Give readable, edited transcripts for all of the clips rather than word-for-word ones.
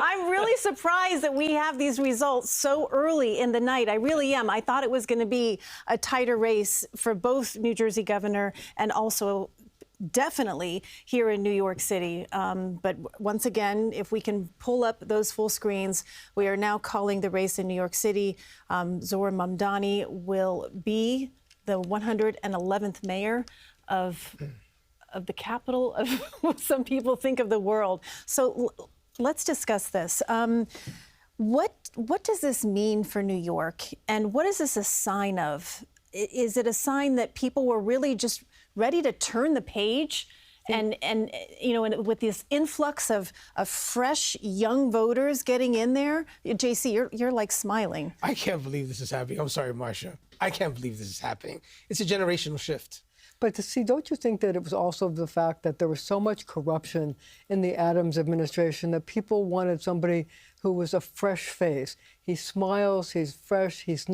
I'm really surprised that we have these results so early in the night. I really am. I thought it was going to be a tighter race for both New Jersey governor and also definitely here in New York City. But once again, if we can pull up those full screens, we are now calling the race in New York City. Zohran Mamdani will be the 111th mayor of the capital of what some people think of the world. So let's discuss this. What does this mean for New York, and what is this a sign of? Is it a sign that people were really just ready to turn the page, and you know, and with this influx of fresh young voters getting in there? JC, you're like smiling. I can't believe this is happening. I'm sorry, Marcia. I can't believe this is happening. It's a generational shift. But to see, don't you think that it was also the fact that there was so much corruption in the Adams administration that people wanted somebody who was a fresh face? He smiles, he's fresh, has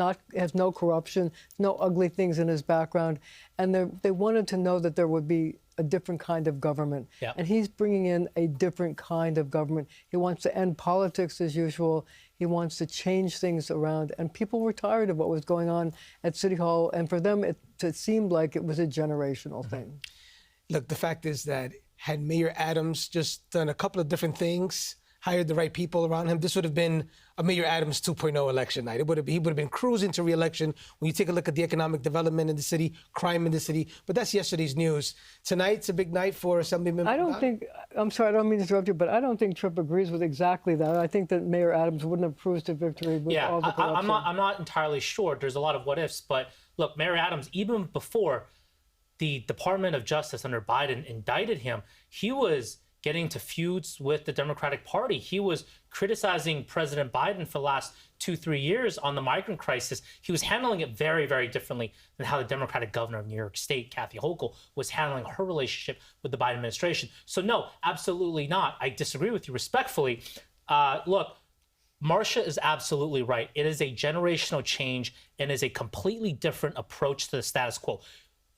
no corruption, no ugly things in his background, and they wanted to know that there would be a different kind of government. Yep. And he's bringing in a different kind of government. He wants to end politics as usual. He wants to change things around. And people were tired of what was going on at City Hall. And for them, it seemed like it was a generational thing. Look, the fact is that had Mayor Adams just done a couple of different things, hired the right people around him, this would have been a Mayor Adams 2.0 election night. He would have been cruising to re-election. When you take a look at the economic development in the city, crime in the city, but that's yesterday's news. Tonight's a big night for Assemblyman. I'm sorry, I don't mean to interrupt you, but I don't think Tripp agrees with exactly that. I think that Mayor Adams wouldn't have cruised to victory with all the corruption. I'm not entirely sure. There's a lot of what ifs, but look, Mayor Adams, even before the Department of Justice under Biden indicted him, he was getting into feuds with the Democratic Party. He was criticizing President Biden for the last 2-3 years on the migrant crisis. He was handling it very, very differently than how the Democratic governor of New York State, Kathy Hochul, was handling her relationship with the Biden administration. So no, absolutely not. I disagree with you respectfully. Look, Marcia is absolutely right. It is a generational change and is a completely different approach to the status quo.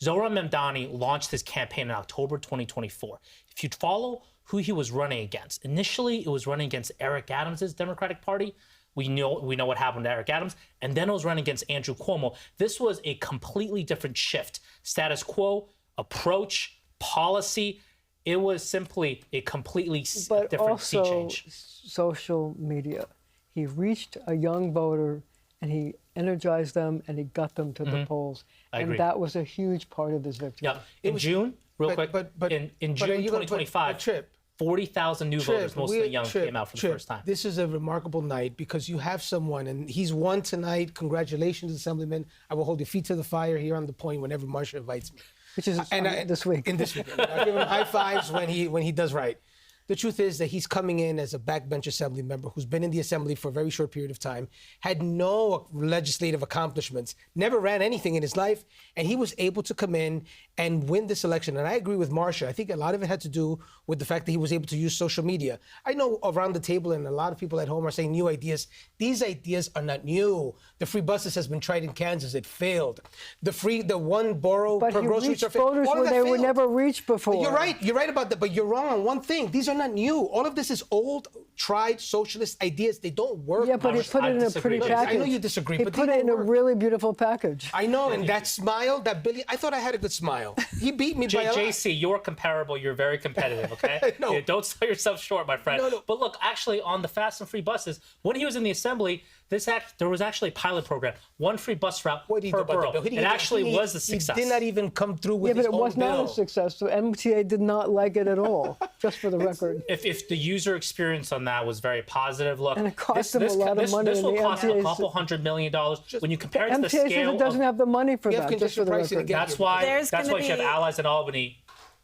Zohran Mamdani launched his campaign in October 2024. If you'd follow who he was running against, initially it was running against Eric Adams' Democratic Party. We know what happened to Eric Adams, and then it was running against Andrew Cuomo. This was a completely different shift. Status quo, approach, policy. It was simply a completely different sea change. Social media. He reached a young voter, and he energized them, and he got them to the polls. And that was a huge part of this victory. Yeah. In June, real quick, in June 2025, 40,000 new voters, mostly young, came out for the first time. This is a remarkable night because you have someone, and he's won tonight. Congratulations, Assemblyman. I will hold your feet to the fire here on the point whenever Marcia invites me. Which is this week. In this weekend. I'll give him high fives when he does right. The truth is that he's coming in as a backbench assembly member who's been in the assembly for a very short period of time, had no legislative accomplishments, never ran anything in his life, and he was able to come in and win this election. And I agree with Marcia. I think a lot of it had to do with the fact that he was able to use social media. I know around the table and a lot of people at home are saying new ideas. These ideas are not new. The free buses has been tried in Kansas. It failed. The one borough per grocery store. But he reached voters where they were never reached before. You're right. You're right about that. But you're wrong on one thing. These are not new. All of this is old, tried socialist ideas. They don't work. Yeah, but he put it in a pretty package. I know you disagree, but he put it in a really beautiful package. I know, and that smile, that Billy, I thought I had a good smile. He beat me by a lot. JC, you're comparable. You're very competitive, okay? No. Yeah, don't sell yourself short, my friend. No. But look, actually, on the fast and free buses, when he was in the assembly, there was actually a pilot program, one free bus route per borough. It actually was a success. He did not even come through with his own bill. Yeah, but it was not a success. The MTA did not like it at all, just for the record. If the user experience on that was very positive, look, and it cost them a lot of money. This will cost a couple $100 million. When you compare it to the scale, MTA doesn't have the money for that. Just for the record. That's why you have allies in Albany.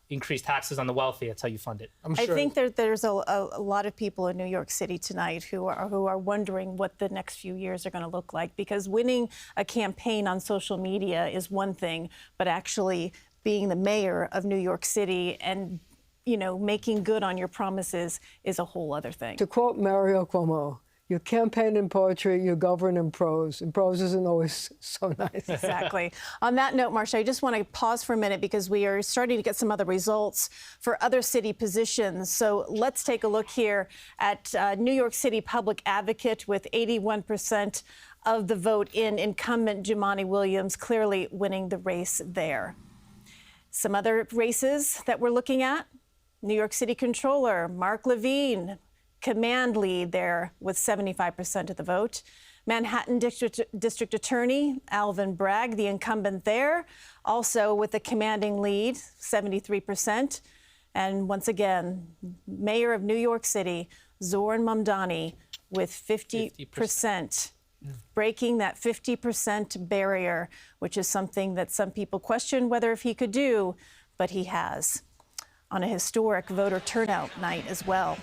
Increase taxes on the wealthy. That's how you fund it. I think there's a lot of people in New York City tonight who are wondering what the next few years are going to look like, because winning a campaign on social media is one thing, but actually being the mayor of New York City and making good on your promises is a whole other thing. To quote Mario Cuomo, You campaign in poetry, you govern in prose, and prose isn't always so nice. Exactly. On that note, Marcia, I just want to pause for a minute because we are starting to get some other results for other city positions. So let's take a look here at New York City Public Advocate with 81% of the vote in, incumbent Jumaane Williams clearly winning the race there. Some other races that we're looking at: New York City Controller Mark Levine, command lead there with 75% of the vote. Manhattan District Attorney Alvin Bragg, the incumbent there, also with a commanding lead, 73%. And once again, Mayor of New York City, Zoran Mamdani, with 50%. Breaking that 50% barrier, which is something that some people question whether if he could do, but he has on a historic voter turnout night as well.